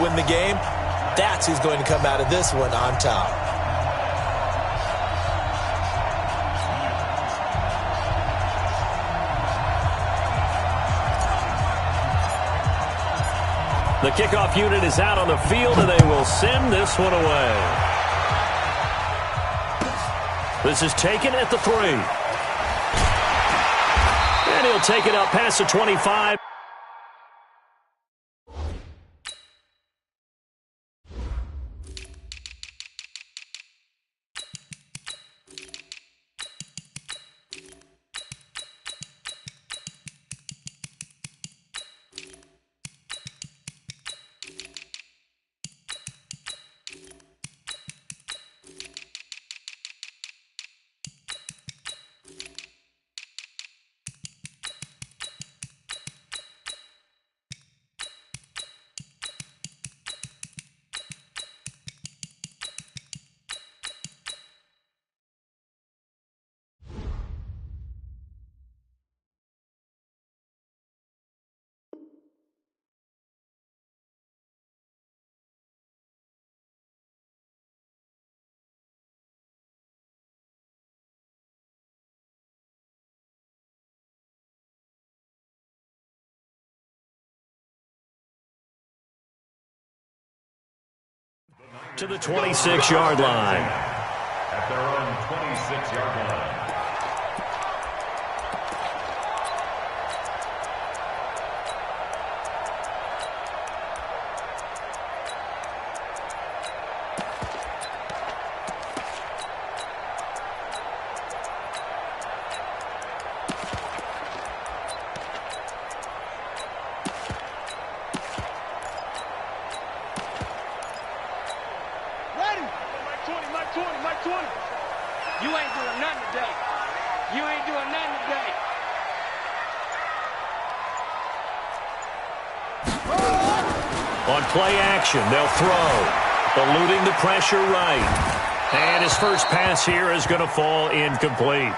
win the game, that's who's going to come out of this one on top. The kickoff unit is out on the field, and they will send this one away. This is taken at the 3. And he'll take it up past the 25. To the 26-yard line. At their own 26-yard line. On play action, they'll throw. Eluding the pressure right. And his first pass here is going to fall incomplete.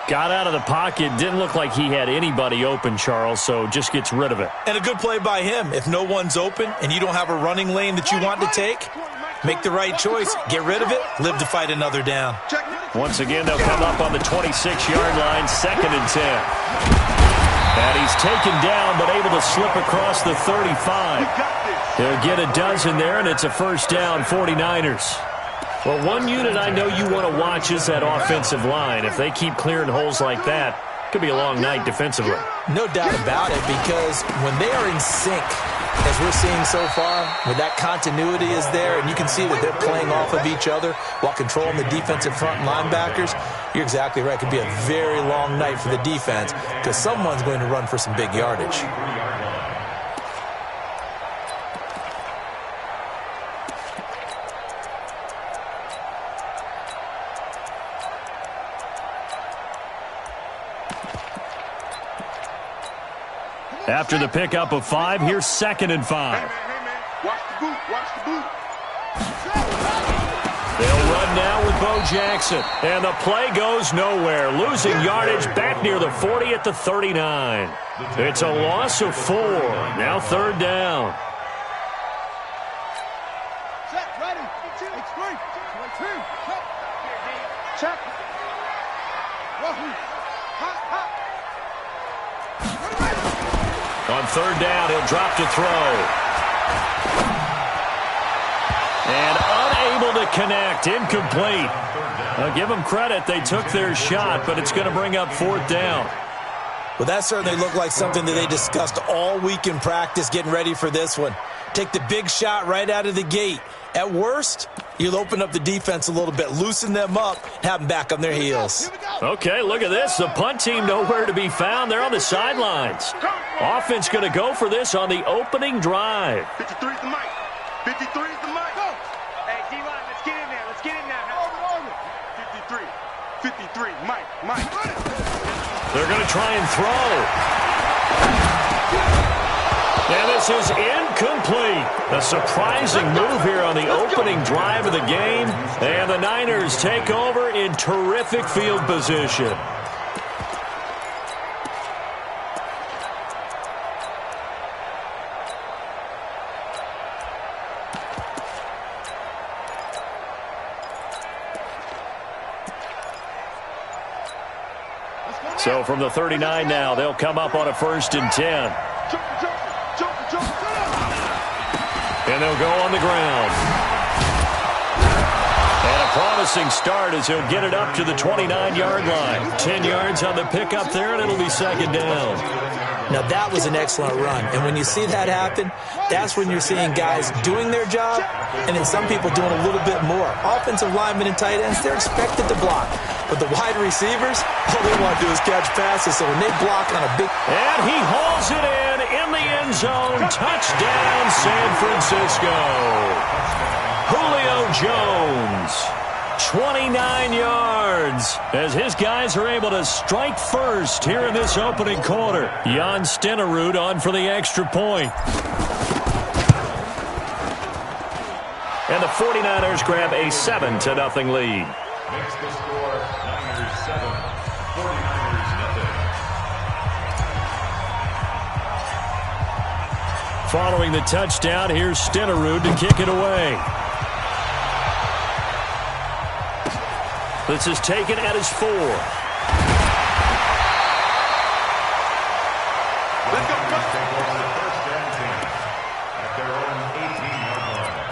Got out of the pocket. Didn't look like he had anybody open, Charles, so just gets rid of it. And a good play by him. If no one's open and you don't have a running lane that you want to take, make the right choice. Get rid of it. Live to fight another down. Once again, they'll come up on the 26-yard line, 2nd and 10. And he's taken down, but able to slip across the 35. He'll get a dozen there, and it's a first down, 49ers. Well, one unit I know you want to watch is that offensive line. If they keep clearing holes like that, it could be a long night defensively. No doubt about it, because when they are in sync, as we're seeing so far, where that continuity is there, and you can see that they're playing off of each other while controlling the defensive front linebackers, you're exactly right. It could be a very long night for the defense because someone's going to run for some big yardage. After the pickup of 5, here's 2nd and 5. Hey, man. Watch the boot. Watch the boot. They'll run now with Bo Jackson. And the play goes nowhere. Losing yardage back near the 40 at the 39. It's a loss of 4. Now 3rd down. Set, ready. Check. On 3rd down, he'll drop to throw. And unable to connect. Incomplete. I'll give them credit. They took their shot, but it's going to bring up 4th down. Well, that certainly looked like something that they discussed all week in practice getting ready for this one. Take the big shot right out of the gate. At worst, you'll open up the defense a little bit, loosen them up, have them back on their heels. Okay, look at this. The punt team nowhere to be found. They're on the sidelines. Offense going to go for this on the opening drive. 53 is the mic. 53 is the mic. Go. Hey, D-line, let's get in there. Let's get in there. 53. 53. Mike. They're going to try and throw. And this is incomplete. A surprising move here on the opening drive of the game. And the Niners take over in terrific field position. So from the 39 now, they'll come up on a 1st and 10. And they'll go on the ground. And a promising start as he'll get it up to the 29-yard line. 10 yards on the pickup there, and it'll be 2nd down. Now, that was an excellent run. And when you see that happen, that's when you're seeing guys doing their job and then some people doing a little bit more. Offensive linemen and tight ends, they're expected to block. But the wide receivers, all they want to do is catch passes. So when they block on a big... And he hauls it in the end zone. Touchdown, San Francisco. Julio Jones. 29 yards as his guys are able to strike first here in this opening quarter. Jan Stenerud on for the extra point. And the 49ers grab a 7-0 lead. Makes the score Niners 7, 49ers nothing. Following the touchdown, here's Stenerud to kick it away. This is taken at his 4. Let's go. Take over the 1st and 10 at their own 18-yard line.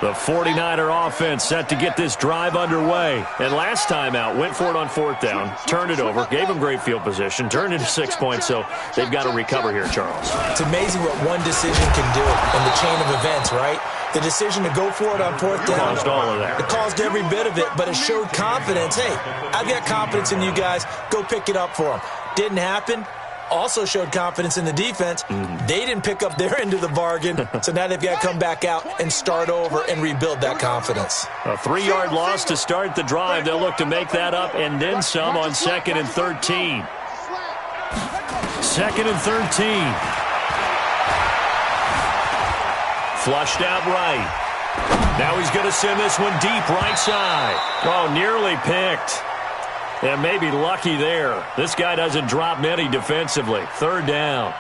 The 49er offense set to get this drive underway. And last time out, went for it on 4th down, turned it over, gave them great field position, turned it to 6 points, so they've got to recover here, Charles. It's amazing what one decision can do in the chain of events, right? The decision to go for it on 4th down. Caused all of that. It caused every bit of it, but it showed confidence. Hey, I've got confidence in you guys. Go pick it up for them. Didn't happen. Also showed confidence in the defense. They didn't pick up their end of the bargain, so now they've got to come back out and start over and rebuild that confidence. A 3-yard loss to start the drive. They'll look to make that up and then some on 2nd and 13. 2nd and 13. Flushed out right. Now he's going to send this one deep right side. Oh, nearly picked. And maybe lucky there. This guy doesn't drop many defensively. 3rd down.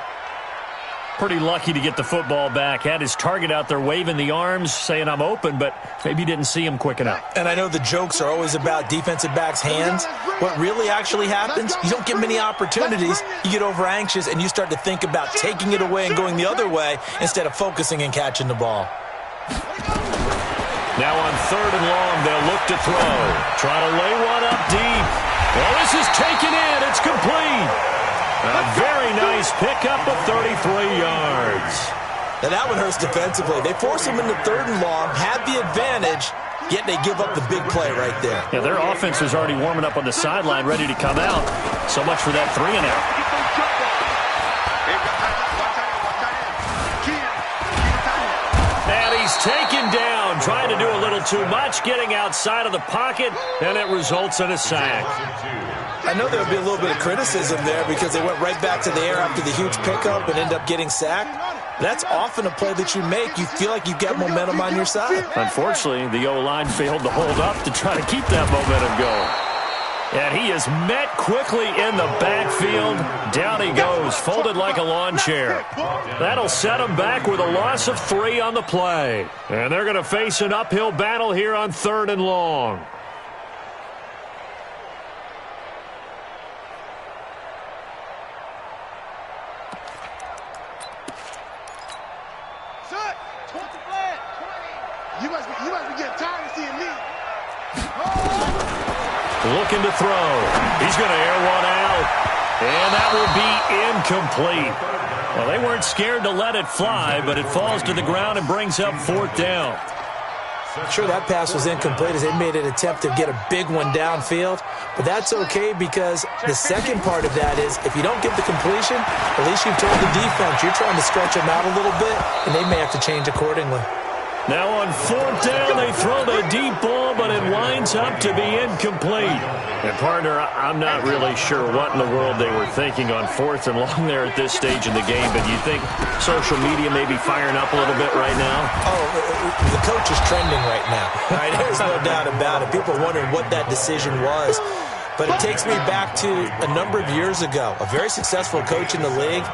Pretty lucky to get the football back. Had his target out there waving the arms, saying I'm open, but maybe didn't see him quick enough. And I know the jokes are always about defensive backs' hands. What really actually happens, you don't get many opportunities. You get over anxious, and you start to think about taking it away and going the other way instead of focusing and catching the ball. Now on 3rd and long, they'll look to throw. Try to lay one up deep. Well, this is taken in. It's complete. A very nice pickup of 33 yards. Now that one hurts defensively. They force him into 3rd and long, have the advantage, yet they give up the big play right there. Yeah, their offense was already warming up on the sideline, ready to come out. So much for that 3-and-out. And he's taken down, trying to do a little too much, getting outside of the pocket, and it results in a sack. I know there would be a little bit of criticism there because they went right back to the air after the huge pickup and end up getting sacked. That's often a play that you make. You feel like you've got momentum on your side. Unfortunately, the O-line failed to hold up to try to keep that momentum going. And he is met quickly in the backfield. Down he goes, folded like a lawn chair. That'll set him back with a loss of 3 on the play. And they're going to face an uphill battle here on 3rd and long. Looking to throw. He's going to air one out. And that will be incomplete. Well, they weren't scared to let it fly, but it falls to the ground and brings up 4th down. Sure, that pass was incomplete as they made an attempt to get a big one downfield. But that's okay because the second part of that is if you don't get the completion, at least you've told the defense you're trying to stretch them out a little bit, and they may have to change accordingly. Now on 4th down, they throw the deep ball, but it winds up to be incomplete. And, partner, I'm not really sure what in the world they were thinking on 4th and long there at this stage in the game, but you think social media may be firing up a little bit right now? Oh, the coach is trending right now. Right? There's no doubt about it. People are wondering what that decision was. but it takes me back to a number of years ago. A very successful coach in the league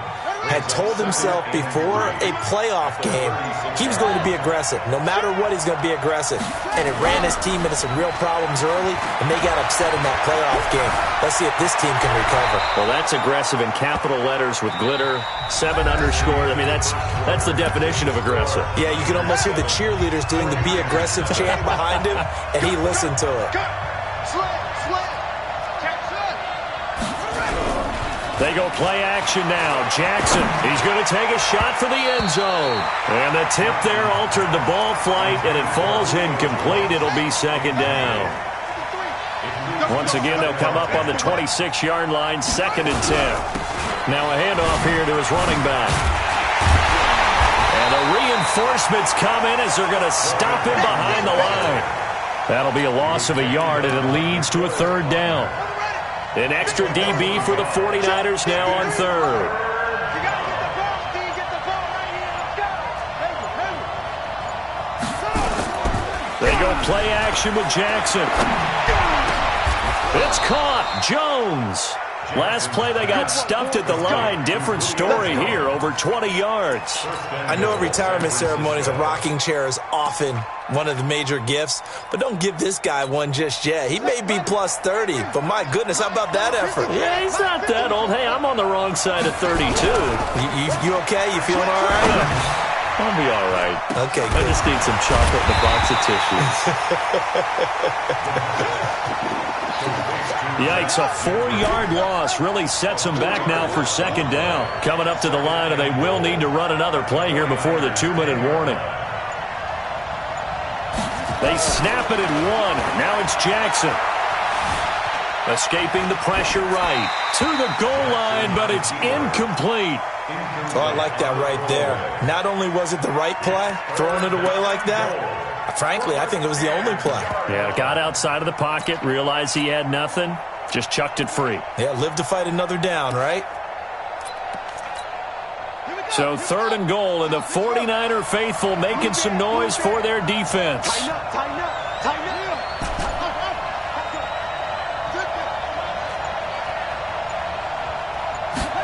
had told himself before a playoff game he was going to be aggressive. No matter what, he's going to be aggressive. And it ran his team into some real problems early, and they got upset in that playoff game. Let's see if this team can recover. Well, that's aggressive in capital letters with glitter, 7 underscore. I mean, that's the definition of aggressive. Yeah, you can almost hear the cheerleaders doing the be aggressive chant behind him, and he listened to it. They go play action now. Jackson, he's going to take a shot for the end zone. And the tip there altered the ball flight, and it falls incomplete. It'll be second down. Once again, they'll come up on the 26-yard line, 2nd and 10. Now a handoff here to his running back. And the reinforcements come in as they're going to stop him behind the line. That'll be a loss of a yard, and it leads to a 3rd down. An extra DB for the 49ers now on 3rd. They go play action with Jackson. It's caught. Jones. Last play they got stuffed at the line. Different story here, over 20 yards. I know at retirement ceremonies a rocking chair is often one of the major gifts, but don't give this guy one just yet. He may be plus 30, but my goodness, how about that effort? Yeah, he's not that old. Hey, I'm on the wrong side of 32. You okay? You feeling all right? I'll be all right. Okay, good. I just need some chocolate and a box of tissues. Yikes, a 4-yard loss really sets them back now for 2nd down. Coming up to the line, and they will need to run another play here before the 2-minute warning. They snap it at 1. Now it's Jackson. Escaping the pressure right. To the goal line, but it's incomplete. Oh, I like that right there. Not only was it the right play, throwing it away like that, frankly, I think it was the only play. Yeah, got outside of the pocket, realized he had nothing, just chucked it free. Yeah, live to fight another down, right? So 3rd and goal, and the 49er faithful making some noise for their defense. Tighten up, tighten up, tighten up.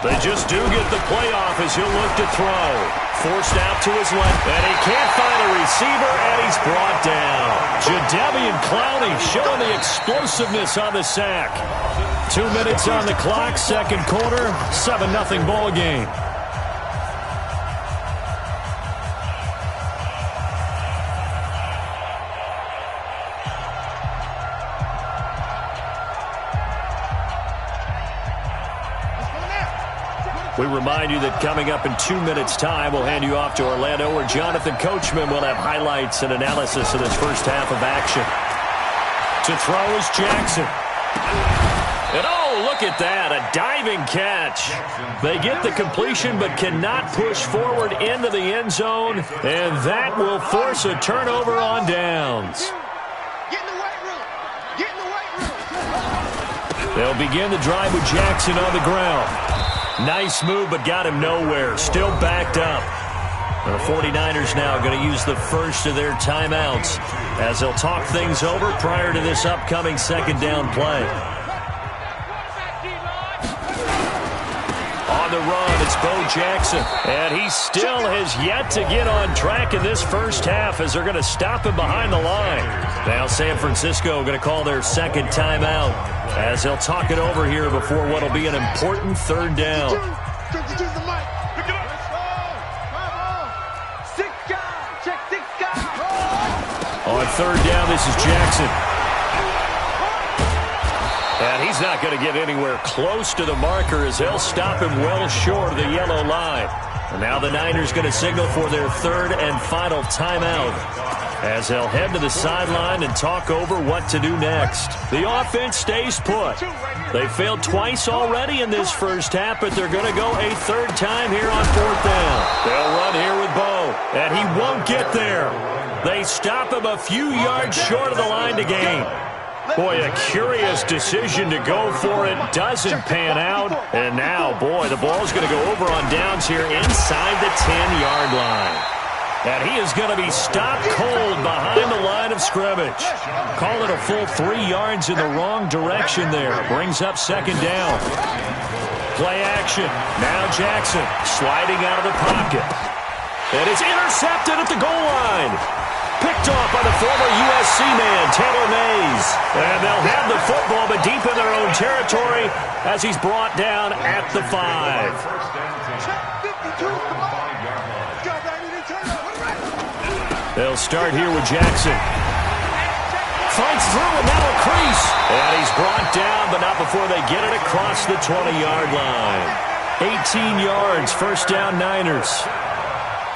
They just do get the playoff as he'll look to throw. Forced out to his left, and he can't find a receiver, and he's brought down. Jadeveon Clowney showing the explosiveness on the sack. 2 minutes on the clock, 2nd quarter, 7-0 ball game. We remind you that coming up in 2 minutes' time, we'll hand you off to Orlando, where Jonathan Coachman will have highlights and analysis of this first half of action. To throw is Jackson. And oh, look at that, a diving catch. They get the completion but cannot push forward into the end zone, and that will force a turnover on downs. Get in the weight room. Get in the weight room. They'll begin the drive with Jackson on the ground. Nice move, but got him nowhere. Still backed up. The 49ers now going to use the first of their timeouts as they'll talk things over prior to this upcoming 2nd down play. On the run, it's Bo Jackson. And he still has yet to get on track in this first half as they're going to stop him behind the line. Now San Francisco going to call their 2nd timeout as they'll talk it over here before what will be an important 3rd down. On 3rd down, this is Jackson. And he's not going to get anywhere close to the marker as they'll stop him well short of the yellow line. And now the Niners going to signal for their 3rd and final timeout as they'll head to the sideline and talk over what to do next. The offense stays put. They failed twice already in this first half, but they're going to go a 3rd time here on 4th down. They'll run here with Bo, and he won't get there. They stop him a few yards short of the line to gain. Boy, a curious decision to go for it. Doesn't pan out. And now, boy, the ball's going to go over on downs here inside the 10-yard line. And he is going to be stopped cold behind the line of scrimmage. Call it a full 3 yards in the wrong direction there. Brings up second down. Play action. Now Jackson sliding out of the pocket. And it's intercepted at the goal line. Picked off by the former USC man, Taylor Mays. And they'll have the football, but deep in their own territory as he's brought down at the 5. They'll start here with Jackson. Fights through, and now a crease. And he's brought down, but not before they get it across the 20-yard line. 18 yards, first down Niners.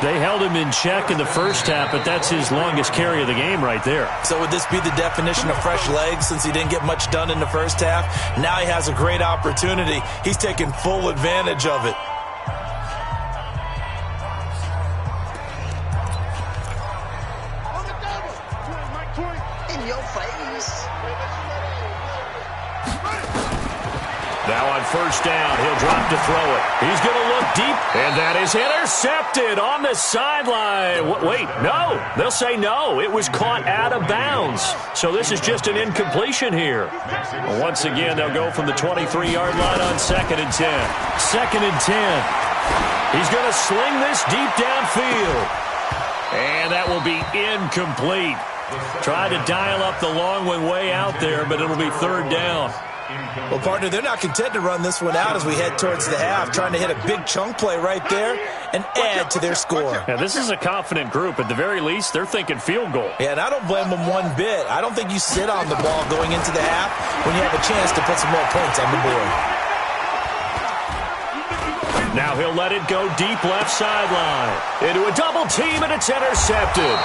They held him in check in the first half, but that's his longest carry of the game right there. So would this be the definition of fresh legs since he didn't get much done in the first half? Now he has a great opportunity. He's taking full advantage of it. In your face. Now on first down, he'll drop to throw it. He's going to look deep, and that is intercepted on the sideline. Wait, no. They'll say no. It was caught out of bounds. So this is just an incompletion here. Once again, they'll go from the 23-yard line on 2nd and 10. 2nd and 10. He's going to sling this deep downfield. And that will be incomplete. Tried to dial up the long one way out there, but it'll be third down. Well, partner, they're not content to run this one out as we head towards the half, trying to hit a big chunk play right there and add to their score. Yeah, this is a confident group. At the very least, they're thinking field goal. Yeah, and I don't blame them one bit. I don't think you sit on the ball going into the half when you have a chance to put some more points on the board. Now he'll let it go deep left sideline. Into a double team, and it's intercepted.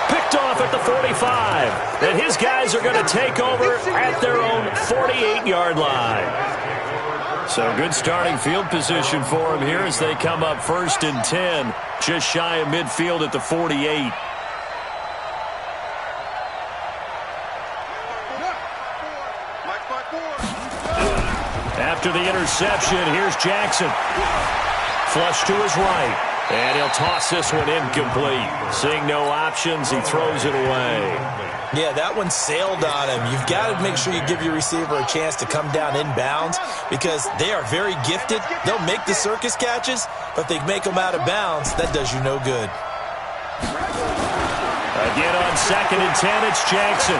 Picked off at the 45. And his guys are going to take over at their own 48-yard line. So good starting field position for him here as they come up 1st and 10. Just shy of midfield at the 48. After the interception, here's Jackson. Flush to his right. And he'll toss this one incomplete. Seeing no options, he throws it away. Yeah, that one sailed on him. You've got to make sure you give your receiver a chance to come down inbounds because they are very gifted. They'll make the circus catches, but if they make them out of bounds, that does you no good. Again on 2nd and 10, it's Jackson.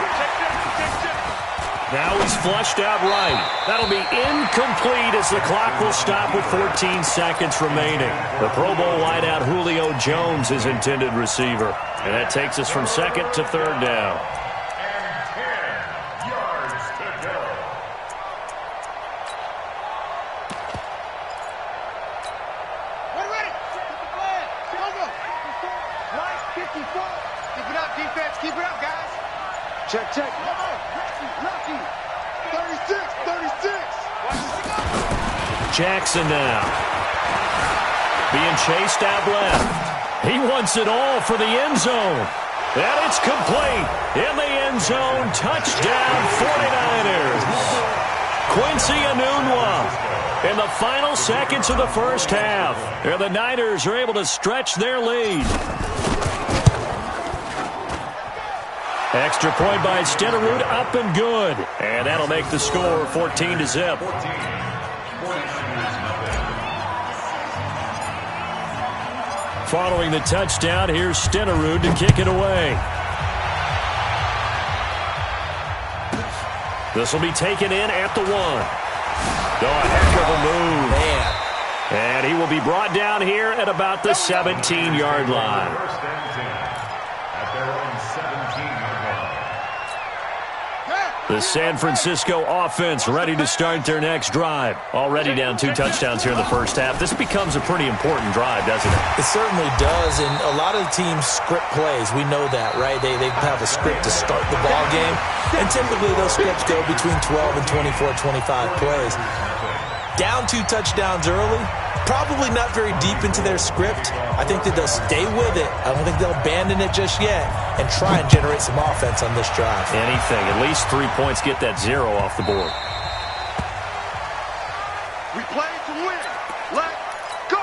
Now he's flushed out right. That'll be incomplete as the clock will stop with 14 seconds remaining. The Pro Bowl wideout Julio Jones is intended receiver. And that takes us from 2nd to 3rd down. And 10 yards to go. We're ready. Go. Right, 54. Keep it up, defense. Keep it up, guys. Check. Lucky. 36. Jackson now. Being chased out left. He wants it all for the end zone. And it's complete. In the end zone, touchdown 49ers. Quincy Enunwa in the final seconds of the first half. And the Niners are able to stretch their lead. Extra point by Stenerud, up and good. And that'll make the score 14-0. Following the touchdown, here's Stenerud to kick it away. This will be taken in at the 1. Oh, a heck of a move. Man. And he will be brought down here at about the 17-yard line. 1st and 10 at their own 17-yard line. The San Francisco offense ready to start their next drive. Already down 2 touchdowns here in the first half. This becomes a pretty important drive, doesn't it? It certainly does, and a lot of the teams script plays. We know that, right? They have a script to start the ball game, and typically those scripts go between 12 and 24, 25 plays. Down 2 touchdowns early, probably not very deep into their script. I think that they'll stay with it. I don't think they'll abandon it just yet and try and generate some offense on this drive. Anything. At least 3 points, get that 0 off the board. We play to win. Let's go.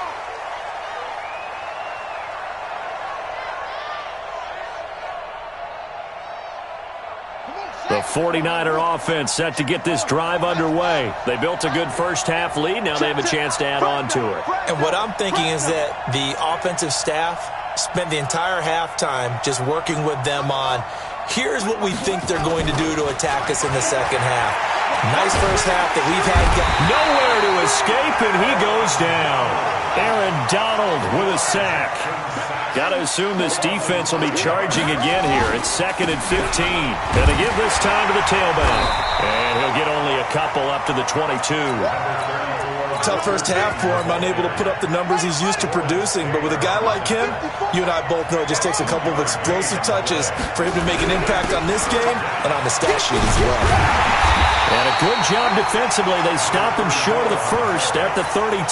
49er offense set to get this drive underway. They built a good first-half lead. Now they have a chance to add on to it. And what I'm thinking is that the offensive staff spent the entire halftime just working with them on, here's what we think they're going to do to attack us in the second half. Nice first half that we've had. Nowhere to escape, and he goes down. Aaron Donald with a sack. Got to assume this defense will be charging again here. It's 2nd and 15. Going to give this time to the tailback. And he'll get only a couple up to the 22. Tough first half for him, unable to put up the numbers he's used to producing. But with a guy like him, you and I both know it just takes a couple of explosive touches for him to make an impact on this game and on the stat sheet as well. And a good job defensively. They stop him short of the first at the 32.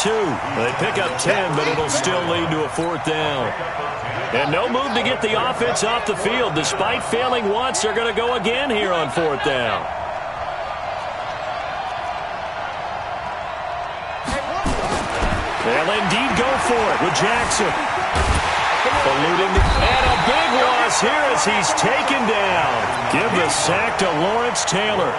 They pick up 10, but it'll still lead to a 4th down. And no move to get the offense off the field. Despite failing once, they're going to go again here on 4th down. They'll indeed go for it with Jackson. Eluding, and a big loss here as he's taken down. Give the sack to Lawrence Taylor.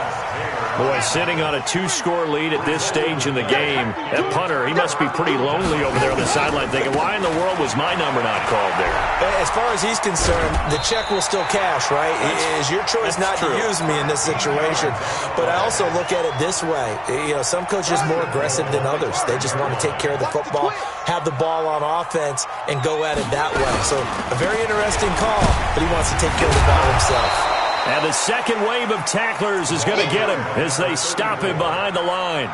Boy, sitting on a 2-score lead at this stage in the game. That punter, he must be pretty lonely over there on the sideline thinking, why in the world was my number not called there? As far as he's concerned, the check will still cash, right? It is your choice not to use me in this situation. But I also look at it this way. You know, some coaches are more aggressive than others. They just want to take care of the football, have the ball on offense, and go at it that way. So a very interesting call, but he wants to take care of the ball himself. And the second wave of tacklers is going to get him as they stop him behind the line.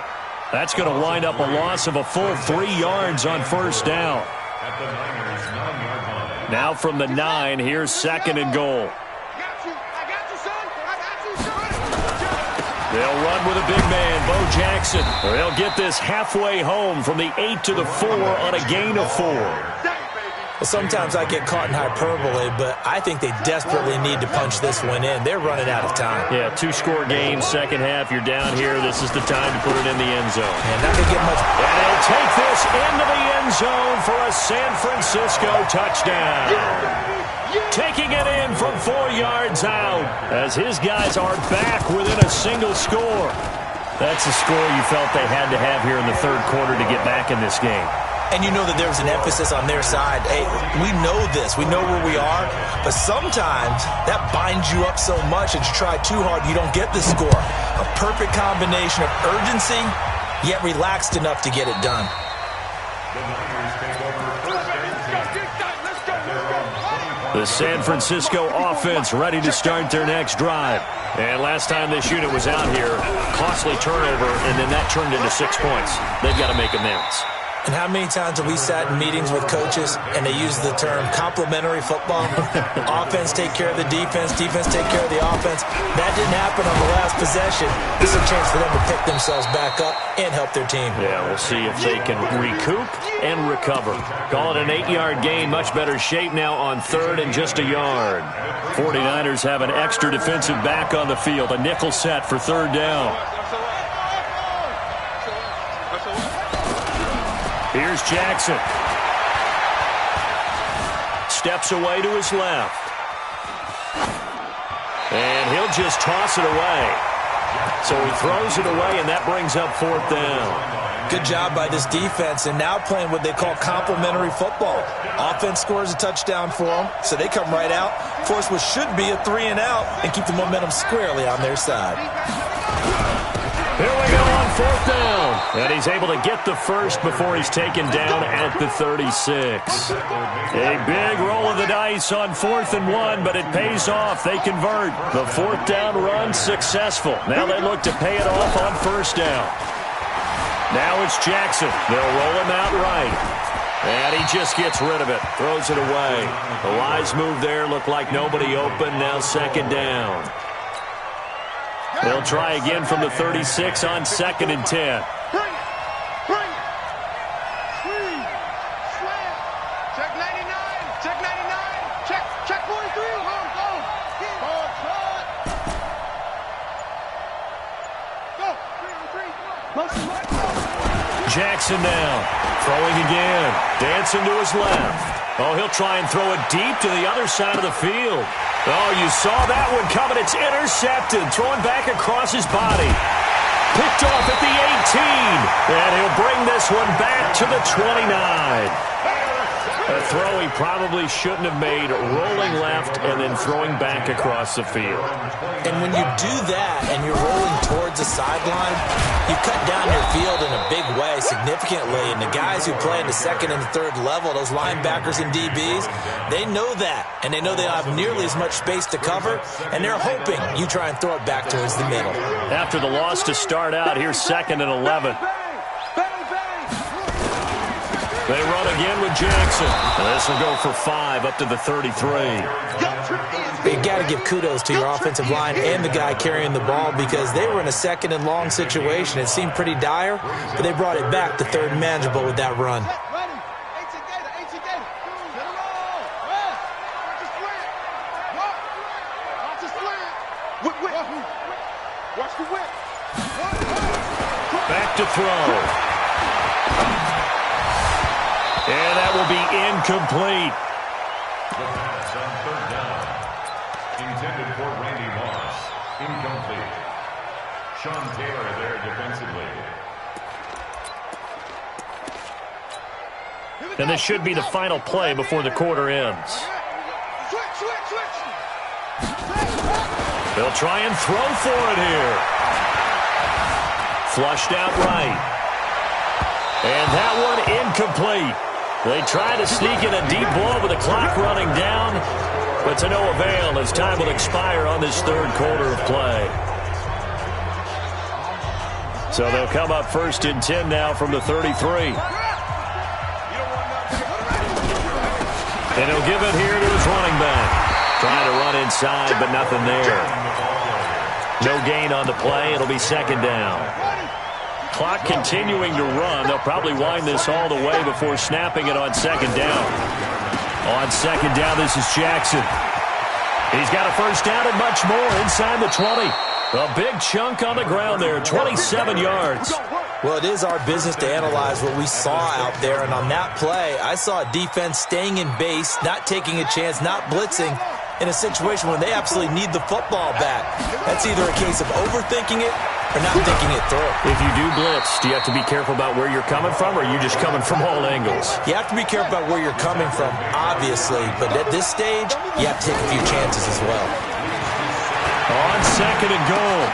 That's going to wind up a loss of a full 3 yards on first down. Now from the 9, here's 2nd and goal. They'll run with a big man, Bo Jackson. They'll get this halfway home from the 8 to the 4 on a gain of 4. Well, sometimes I get caught in hyperbole, but I think they desperately need to punch this one in. They're running out of time. Yeah, 2-score game, second half. You're down here. This is the time to put it in the end zone. And not going to get much. And they'll take this into the end zone for a San Francisco touchdown. Taking it in from 4 yards out as his guys are back within a single score. That's a score you felt they had to have here in the third quarter to get back in this game. And you know that there was an emphasis on their side. Hey, we know this. We know where we are. But sometimes that binds you up so much that you try too hard, you don't get the score. A perfect combination of urgency, yet relaxed enough to get it done. The San Francisco offense ready to start their next drive. And last time this unit was out here, costly turnover, and then that turned into 6 points. They've got to make amends. And how many times have we sat in meetings with coaches and they use the term complementary football? Offense take care of the defense, defense take care of the offense. That didn't happen on the last possession. This is a chance for them to pick themselves back up and help their team. Yeah, we'll see if they can recoup and recover. Call it an 8-yard gain, much better shape now on 3rd and just a yard. 49ers have an extra defensive back on the field, a nickel set for 3rd down. Here's Jackson. Steps away to his left. And he'll just toss it away. So he throws it away, and that brings up 4th down. Good job by this defense, and now playing what they call complementary football. Offense scores a touchdown for them, so they come right out, force what should be a 3-and-out, and keep the momentum squarely on their side. Here we go on 4th down. And he's able to get the first before he's taken down at the 36. A big roll of the dice on 4th and 1, but it pays off. They convert. The 4th down run successful. Now they look to pay it off on 1st down. Now it's Jackson. They'll roll him out right. And he just gets rid of it. Throws it away. The wise move there. Looked like nobody open. Now 2nd down. They'll try again from the 36 on 2nd and 10. Check 99. Check 99. Check 43. Go. Jackson now. Throwing again. Dancing to his left. Oh, he'll try and throw it deep to the other side of the field. Oh, you saw that one coming. It's intercepted. Throwing back across his body. Picked off at the 18. And he'll bring this one back to the 29. A throw he probably shouldn't have made, rolling left and then throwing back across the field. And when you do that and you're rolling towards the sideline, you cut down your field in a big way significantly. And the guys who play in the second and the third level, those linebackers and DBs, they know that. And they know they don't have nearly as much space to cover. And they're hoping you try and throw it back towards the middle. After the loss to start out, here's 2nd and 11. They run again with Jackson. This will go for 5 up to the 33. You got to give kudos to your offensive line and the guy carrying the ball because they were in a 2nd and long situation. It seemed pretty dire, but they brought it back to 3rd and manageable with that run. Back to throw. And that will be incomplete. The pass on 3rd down. Intended for Randy Moss. Incomplete. Sean Taylor there defensively. And this should be the final play before the quarter ends. They'll try and throw for it here. Flushed out right. And that one incomplete. They try to sneak in a deep ball with the clock running down, but to no avail as time will expire on this 3rd quarter of play. So they'll come up 1st and 10 now from the 33. And he'll give it here to his running back. Trying to run inside, but nothing there. No gain on the play. It'll be 2nd down. Clock continuing to run. They'll probably wind this all the way before snapping it on 2nd down. On 2nd down, this is Jackson. He's got a 1st down and much more inside the 20. A big chunk on the ground there, 27 yards. Well, it is our business to analyze what we saw out there, and on that play, I saw a defense staying in base, not taking a chance, not blitzing, in a situation where they absolutely need the football back. That's either a case of overthinking it or not thinking it through. If you do blitz, do you have to be careful about where you're coming from, or are you just coming from all angles? You have to be careful about where you're coming from, obviously, but at this stage, you have to take a few chances as well. On 2nd and goal,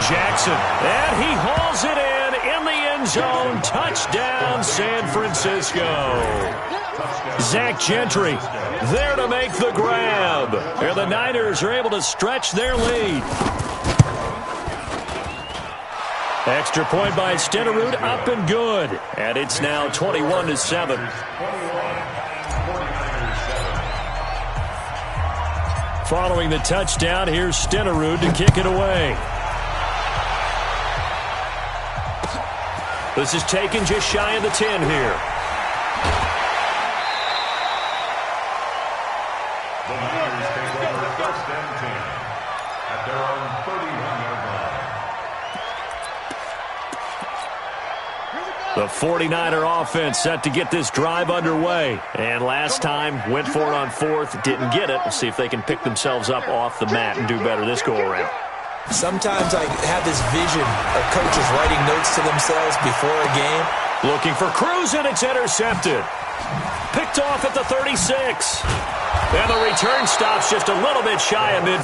Jackson, and he hauls it in the end zone. Touchdown, San Francisco. Zach Gentry there to make the grab. And the Niners are able to stretch their lead. Extra point by Stenerud, up and good. And it's now 21-7. Following the touchdown, here's Stenerud to kick it away. This is taken just shy of the 10 here. The Niners take over 1st and 10 at their own 31-yard line. The 49er offense set to get this drive underway. And last time, went for it on 4th, didn't get it. We'll see if they can pick themselves up off the mat and do better this go-around. Sometimes I have this vision of coaches writing notes to themselves before a game. Looking for Cruz, and it's intercepted. Picked off at the 36. And the return stops just a little bit shy of mid.